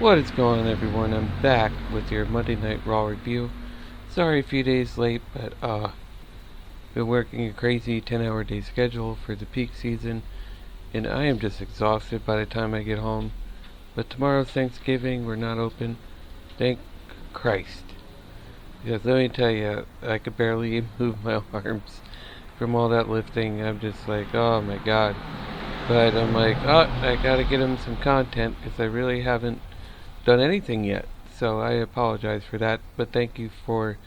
What is going on, everyone? I'm back with your Monday Night Raw review. Sorry a few days late, but been working a crazy 10-hour day schedule for the peak season, and I am just exhausted by the time I get home. But tomorrow's Thanksgiving, we're not open. Thank Christ. Because let me tell you, I could barely move my arms from all that lifting. I'm just like, oh my god. But I'm like, oh, I gotta get him some content because I really haven't done anything yet, so I apologize for that, but thank you for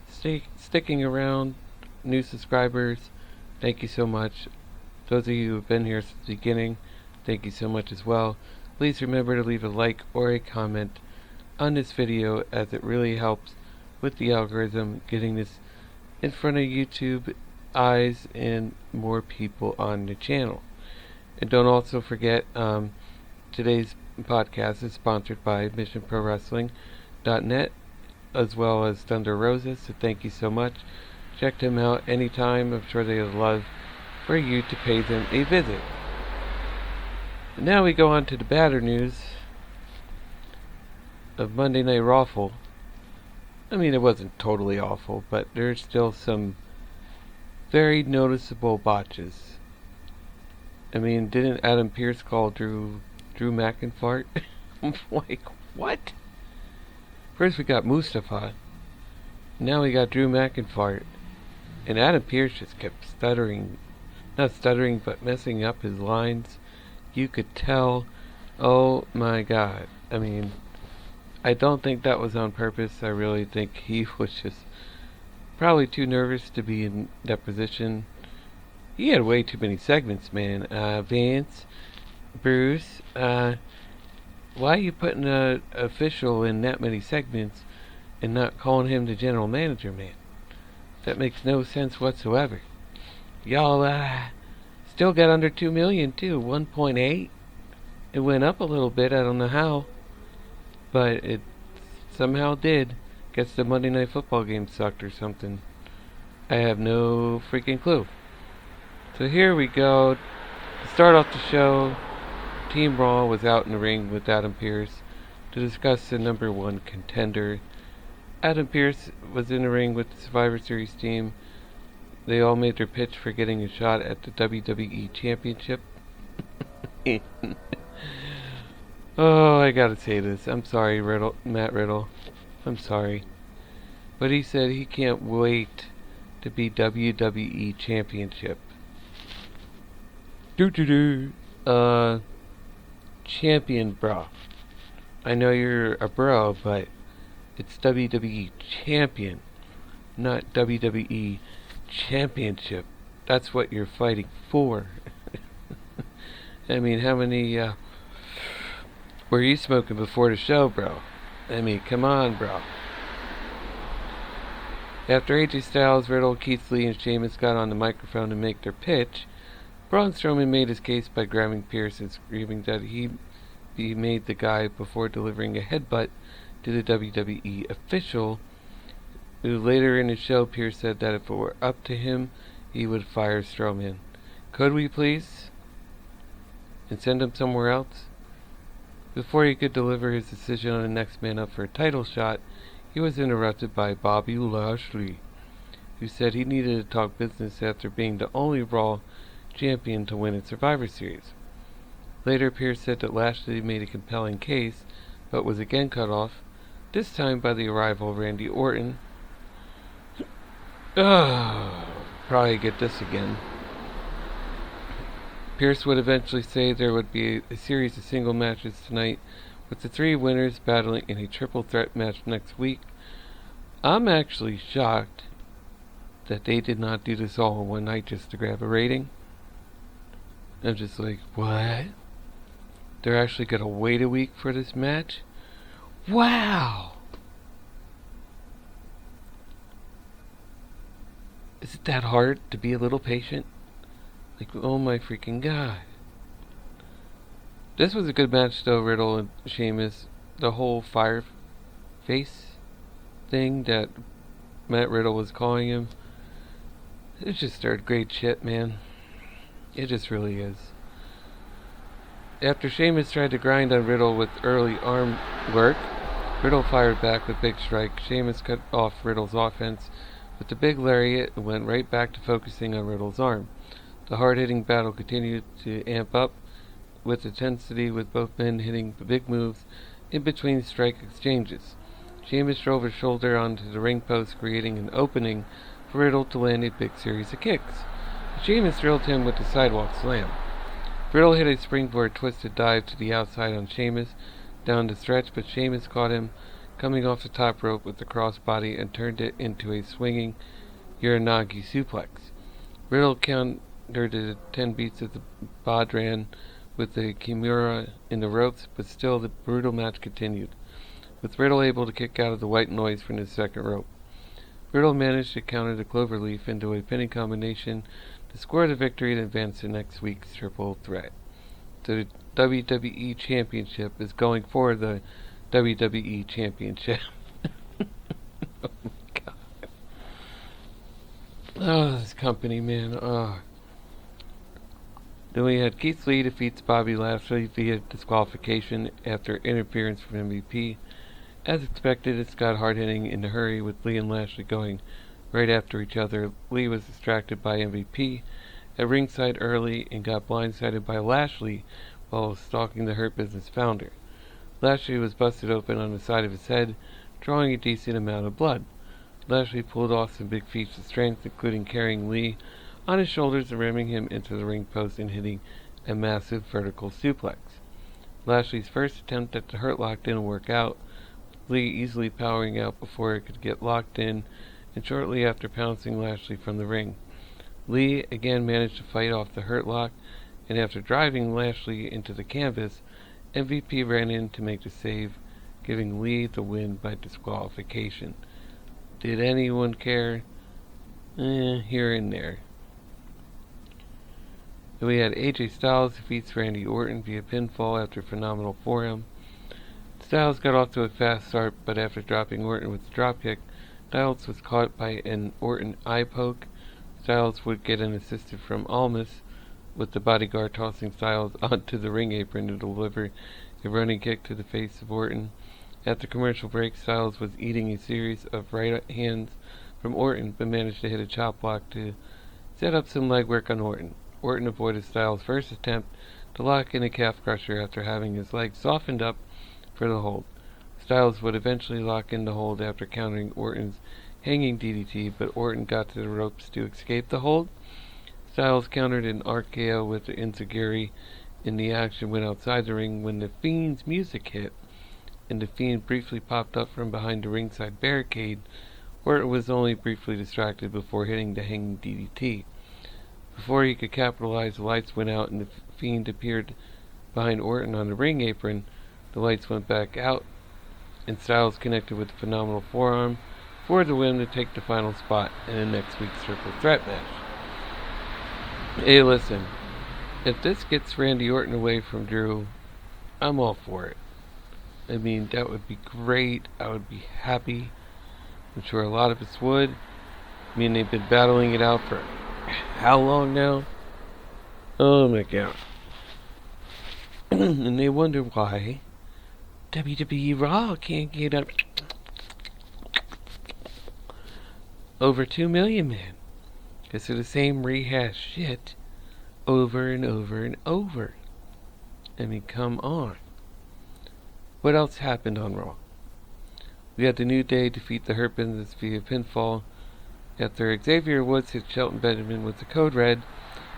sticking around. New subscribers, thank you so much. Those of you who have been here since the beginning, thank you so much as well. Please remember to leave a like or a comment on this video, as it really helps with the algorithm getting this in front of YouTube eyes and more people on the channel. And don't also forget, today's podcast is sponsored by MissionProWrestling.net as well as Thunder Roses, so thank you so much. Check them out anytime. I'm sure they would love for you to pay them a visit. And now we go on to the badder news of Monday Night Rawful. I mean, it wasn't totally awful, but there's still some very noticeable botches. I mean, didn't Adam Pearce call Drew McIntyre? I'm like, what? First we got Mustafa. Now we got Drew McIntyre. And Adam Pearce just kept stuttering. Not stuttering, but messing up his lines. You could tell. Oh my god. I mean, I don't think that was on purpose. I really think he was just probably too nervous to be in that position. He had way too many segments, man. Vince, Bruce, why are you putting an official in that many segments and not calling him the general manager, man? That makes no sense whatsoever. Y'all still got under 2 million too, 1.8. It went up a little bit, I don't know how, but it somehow did. Guess the Monday Night Football game sucked or something. I have no freaking clue. So here we go. To start off the show, Team Raw was out in the ring with Adam Pearce to discuss the number one contender. Adam Pearce was in the ring with the Survivor Series team. They all made their pitch for getting a shot at the WWE Championship. Oh, I gotta say this. I'm sorry, Matt Riddle. I'm sorry. But he said he can't wait to be WWE Championship. Champion, bro. I know you're a bro, but it's WWE Champion, not WWE Championship. That's what you're fighting for. I mean, how many were you smoking before the show, bro? I mean, come on, bro. After AJ Styles, Riddle, Keith Lee, and Sheamus got on the microphone to make their pitch, Braun Strowman made his case by grabbing Pearce and screaming that he made the guy before delivering a headbutt to the WWE official, who later in the show Pearce said that if it were up to him, he would fire Strowman. Could we please? And send him somewhere else? Before he could deliver his decision on the next man up for a title shot, he was interrupted by Bobby Lashley, who said he needed to talk business after being the only Raw champion to win in Survivor Series. Later, Pearce said that Lashley made a compelling case, but was again cut off, this time by the arrival of Randy Orton. Probably get this again. Pearce would eventually say there would be a series of single matches tonight, with the three winners battling in a triple threat match next week. I'm actually shocked that they did not do this all in one night just to grab a rating. I'm just like, what? They're actually going to wait a week for this match? Wow! Is it that hard to be a little patient? Like, oh my freaking god. This was a good match though, Riddle and Sheamus. The whole fire face thing that Matt Riddle was calling him. It's just third grade shit, man. It just really is. After Sheamus tried to grind on Riddle with early arm work, Riddle fired back with big strike. Sheamus cut off Riddle's offense with the big lariat and went right back to focusing on Riddle's arm. The hard-hitting battle continued to amp up with intensity, with both men hitting big moves in between strike exchanges. Sheamus drove his shoulder onto the ring post, creating an opening for Riddle to land a big series of kicks. Sheamus drilled him with the sidewalk slam. Riddle hit a springboard twisted dive to the outside on Sheamus down the stretch, but Sheamus caught him coming off the top rope with the crossbody and turned it into a swinging Uranagi suplex. Riddle countered the 10 beats of the Bodran with the Kimura in the ropes, but still the brutal match continued, with Riddle able to kick out of the white noise from the second rope. Riddle managed to counter the cloverleaf into a pinning combination to score the victory and advance to next week's triple threat. The WWE Championship is going for the WWE Championship. Oh my god. Oh, this company, man. Oh. Then we had Keith Lee defeats Bobby Lashley via disqualification after interference from MVP. As expected, it got hard-hitting in a hurry, with Lee and Lashley going right after each other. Lee was distracted by MVP at ringside early and got blindsided by Lashley while stalking the Hurt Business founder. Lashley was busted open on the side of his head, drawing a decent amount of blood. Lashley pulled off some big feats of strength, including carrying Lee on his shoulders and ramming him into the ring post and hitting a massive vertical suplex. Lashley's first attempt at the Hurt Lock didn't work out, Lee easily powering out before it could get locked in, and shortly after pouncing Lashley from the ring. Lee again managed to fight off the Hurt Lock, and after driving Lashley into the canvas, MVP ran in to make the save, giving Lee the win by disqualification. Did anyone care? Here and there. Then we had AJ Styles defeats Randy Orton via pinfall after a phenomenal forearm. Styles got off to a fast start, but after dropping Orton with the dropkick, Styles was caught by an Orton eye poke. Styles would get an assist from Almas, with the bodyguard tossing Styles onto the ring apron to deliver a running kick to the face of Orton. At the commercial break, Styles was eating a series of right hands from Orton, but managed to hit a chop block to set up some legwork on Orton. Orton avoided Styles' first attempt to lock in a calf crusher after having his legs softened up for the hold. Styles would eventually lock in the hold after countering Orton's hanging DDT, but Orton got to the ropes to escape the hold. Styles countered an RKO with the enziguri, and the action went outside the ring when the Fiend's music hit, and the Fiend briefly popped up from behind the ringside barricade. Orton was only briefly distracted before hitting the hanging DDT. Before he could capitalize, the lights went out and the Fiend appeared behind Orton on the ring apron. The lights went back out, and Styles connected with a phenomenal forearm for the win to take the final spot in the next week's triple threat match. Hey, listen, if this gets Randy Orton away from Drew, I'm all for it. I mean, that would be great. I would be happy. I'm sure a lot of us would. I mean, they've been battling it out for how long now? Oh my god. And they wonder why WWE Raw can't get up over 2 million, man. Because they're the same rehashed shit over and over and over. I mean, come on. What else happened on Raw? We had the New Day defeat the Hurt Business via pinfall. After Xavier Woods hit Shelton Benjamin with the Code Red,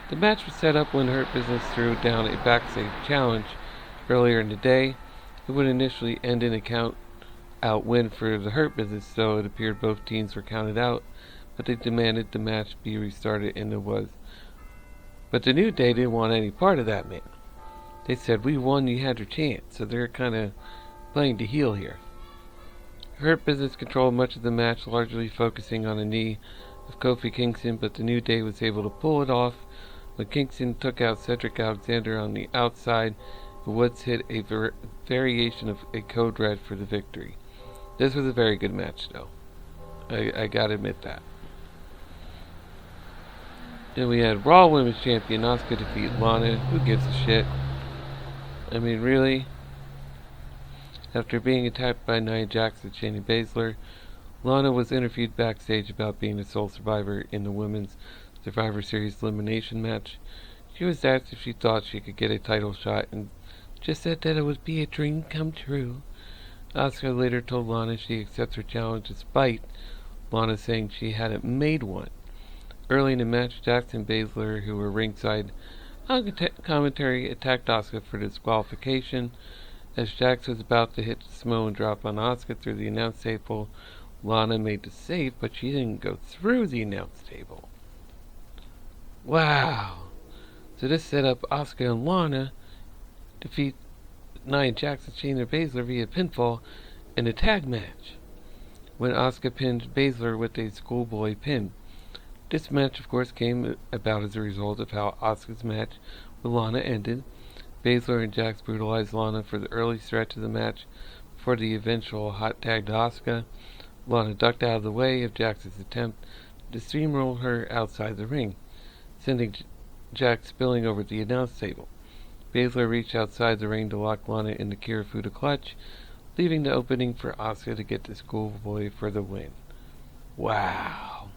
the match was set up when Hurt Business threw down a backstage challenge earlier in the day. It would initially end in a count-out win for the Hurt Business, so it appeared both teams were counted out, but they demanded the match be restarted, and it was. But the New Day didn't want any part of that, man. They said, we won, you had your chance, so they're kind of playing the heel here. Hurt Business controlled much of the match, largely focusing on a knee of Kofi Kingston, but the New Day was able to pull it off when Kingston took out Cedric Alexander on the outside, and Woods hit a variation of a Code Red for the victory. This was a very good match, though. I gotta admit that. Then we had Raw Women's Champion Asuka defeat Lana. Who gives a shit? I mean, really? After being attacked by Nia Jax and Shayna Baszler, Lana was interviewed backstage about being the sole survivor in the Women's Survivor Series elimination match. She was asked if she thought she could get a title shot and just said that it would be a dream come true. Asuka later told Lana she accepts her challenge despite Lana saying she hadn't made one. Early in the match, Jax and Baszler, who were ringside on commentary, attacked Asuka for disqualification. As Jax was about to hit the Samoan drop on Asuka through the announce table, Lana made the save, but she didn't go through the announce table. Wow! So this set up Asuka and Lana defeat Nia Jax and Shayna Baszler via pinfall in a tag match, when Asuka pinned Baszler with a schoolboy pin. This match, of course, came about as a result of how Asuka's match with Lana ended. Baszler and Jax brutalized Lana for the early stretch of the match before the eventual hot tag to Asuka. Lana ducked out of the way of Jax's attempt to steamroll her outside the ring, sending Jax spilling over the announce table. Baszler reached outside the ring to lock Lana in the Kirifuda clutch, leaving the opening for Asuka to get the schoolboy for the win. Wow.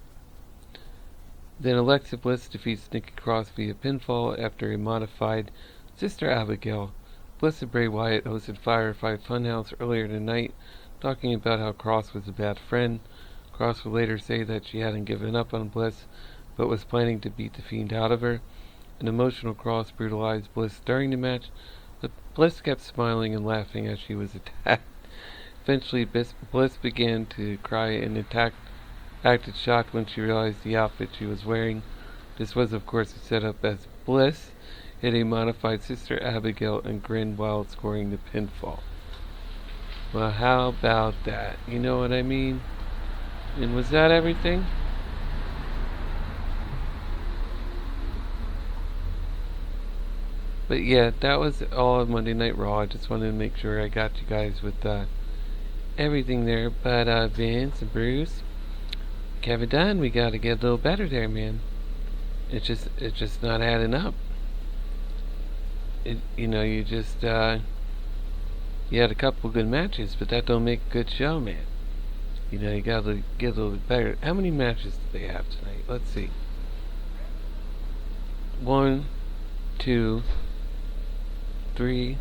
Then Alexa Bliss defeats Nikki Cross via pinfall after a modified Sister Abigail. Bliss and Bray Wyatt hosted Firefly Funhouse earlier tonight, talking about how Cross was a bad friend. Cross would later say that she hadn't given up on Bliss, but was planning to beat the Fiend out of her. An emotional Cross brutalized Bliss during the match, but Bliss kept smiling and laughing as she was attacked. Eventually, Bliss began to cry and acted shocked when she realized the outfit she was wearing. This was, of course, a setup as Bliss hit a modified Sister Abigail and grinned while scoring the pinfall. Well, how about that? You know what I mean? And was that everything? But yeah, that was all of Monday Night Raw. I just wanted to make sure I got you guys with everything there. But Vince and Bruce, Kevin Dunn, we gotta get a little better there, man. It's just not adding up. You had a couple good matches, but that don't make a good show, man. You gotta get a little bit better. How many matches do they have tonight? Let's see. 1, 2, 3,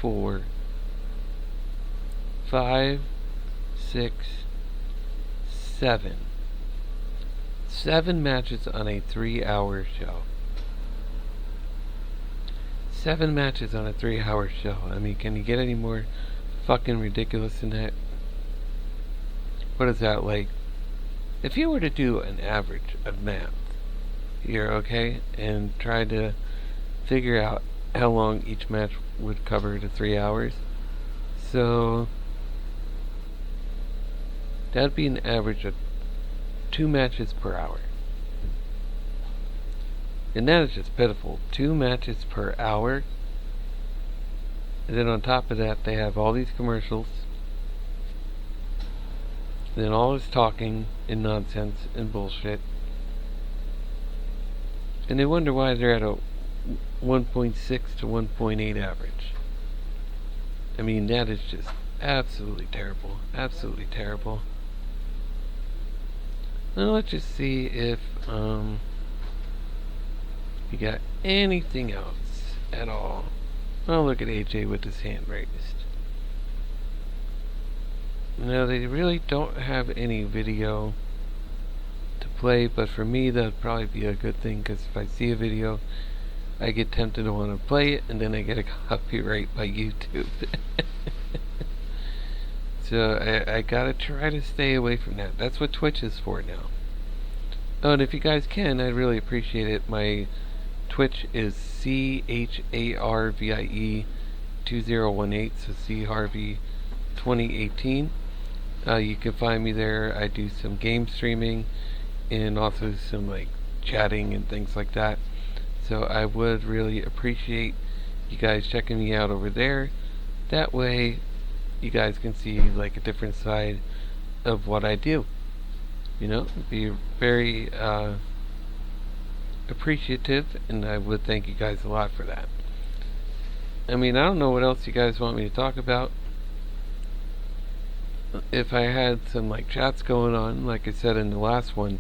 4, 5, 6, 7. 7 matches on a 3-hour show. 7 matches on a 3-hour show. I mean, can you get any more fucking ridiculous than that? What is that like? If you were to do an average of math here, okay, and try to figure out how long each match would cover to 3 hours, so that'd be an average of 2 matches per hour. And that is just pitiful. 2 matches per hour. And then on top of that, they have all these commercials. And then all this talking and nonsense and bullshit. And they wonder why they're at a 1.6 to 1.8 average. I mean, that is just absolutely terrible. Absolutely terrible. Now let's just see if you got anything else at all. Oh, look at AJ with his hand raised. Now, they really don't have any video to play, but for me, that would probably be a good thing, because if I see a video, I get tempted to want to play it, and then I get a copyright by YouTube. So, I gotta try to stay away from that. That's what Twitch is for now. Oh, and if you guys can, I'd really appreciate it. My Twitch is CHARVIE 2018, so C Harvey 2018. You can find me there. I do some game streaming and also some like chatting and things like that. So I would really appreciate you guys checking me out over there. That way you guys can see like a different side of what I do. Be very appreciative, and I would thank you guys a lot for that. I mean, I don't know what else you guys want me to talk about. If I had some like chats going on, like I said in the last one,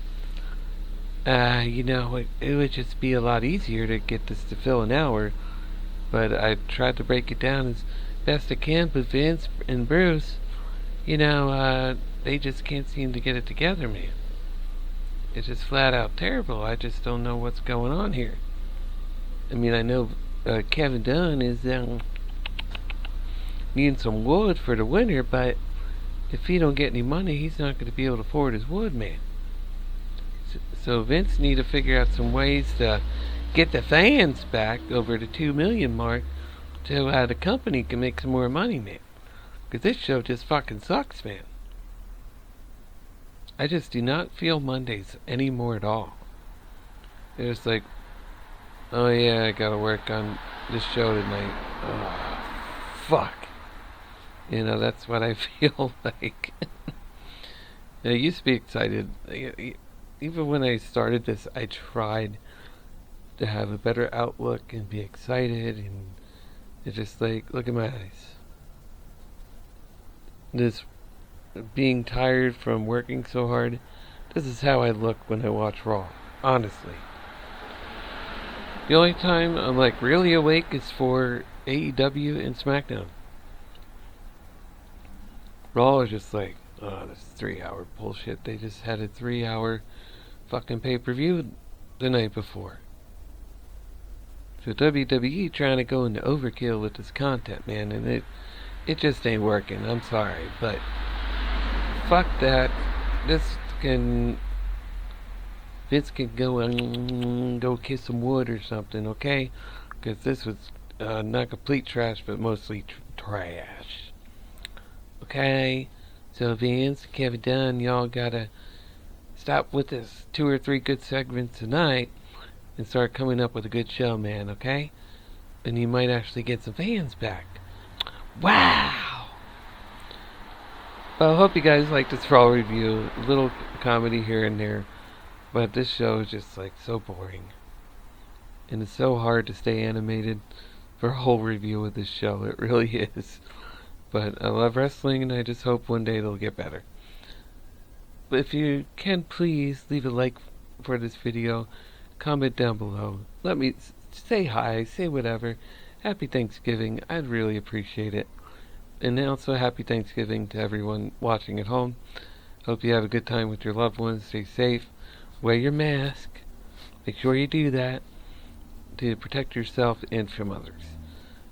it would just be a lot easier to get this to fill an hour. But I tried to break it down as best I can. But Vince and Bruce, they just can't seem to get it together, man. It's just flat out terrible. I just don't know what's going on here. I mean, I know Kevin Dunn is needing some wood for the winter, but if he don't get any money, he's not going to be able to afford his wood, man. So Vince need to figure out some ways to get the fans back over the 2 million mark so the company can make some more money, man. Because this show just fucking sucks, man. I just do not feel Mondays anymore at all. It's like, oh yeah, I gotta work on this show tonight. Oh, fuck. That's what I feel like. I used to be excited. Even when I started this, I tried to have a better outlook and be excited, and it's just like, look at my eyes. This being tired from working so hard, this is how I look when I watch Raw, honestly. The only time I'm like really awake is for AEW and SmackDown. Raw is just like, oh, this 3-hour bullshit. They just had a 3-hour fucking pay-per-view the night before. So WWE trying to go into overkill with this content, man, and it just ain't working. I'm sorry, but fuck that. Vince can go kiss some wood or something, okay? Because this was not complete trash, but mostly trash. Okay? So Vince, Kevin Dunn, y'all gotta stop with this 2 or 3 good segments tonight and start coming up with a good show, man, okay? And you might actually get some fans back. Wow! Well, I hope you guys like this Raw review. A little comedy here and there. But this show is just like so boring. And it's so hard to stay animated for a whole review of this show. It really is. But I love wrestling, and I just hope one day it'll get better. But if you can, please leave a like for this video. Comment down below. Let me say hi, say whatever. Happy Thanksgiving. I'd really appreciate it. And also happy Thanksgiving to everyone watching at home. Hope you have a good time with your loved ones. Stay safe. Wear your mask. Make sure you do that to protect yourself and from others.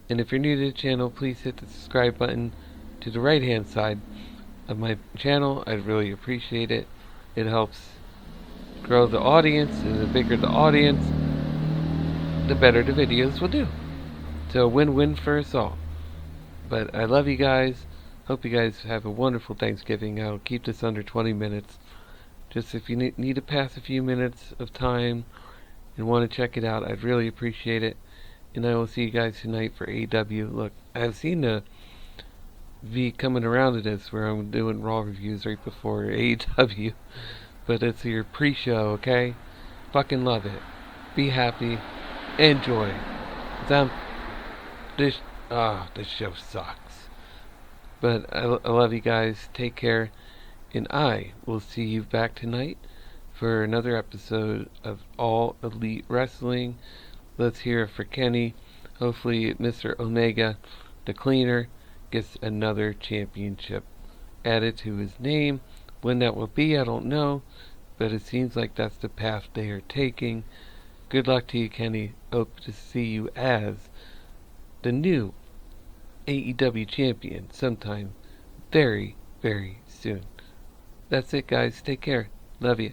And if you're new to the channel, please hit the subscribe button to the right hand side of my channel. I'd really appreciate it. It helps grow the audience, and the bigger the audience, the better the videos will do. So win-win for us all. But I love you guys. Hope you guys have a wonderful Thanksgiving. I'll keep this under 20 minutes. Just if you need to pass a few minutes of time and want to check it out, I'd really appreciate it. And I will see you guys tonight for AEW. Look, I've seen the V coming around to this where I'm doing Raw reviews right before AEW. But it's your pre-show, okay? Fucking love it. Be happy. Enjoy. This show sucks. But I love you guys. Take care. And I will see you back tonight for another episode of All Elite Wrestling. Let's hear it for Kenny. Hopefully Mr. Omega, the cleaner, gets another championship added to his name. When that will be, I don't know. But it seems like that's the path they are taking. Good luck to you, Kenny. Hope to see you as the new AEW champion sometime very, very soon. That's it, guys. Take care. Love you.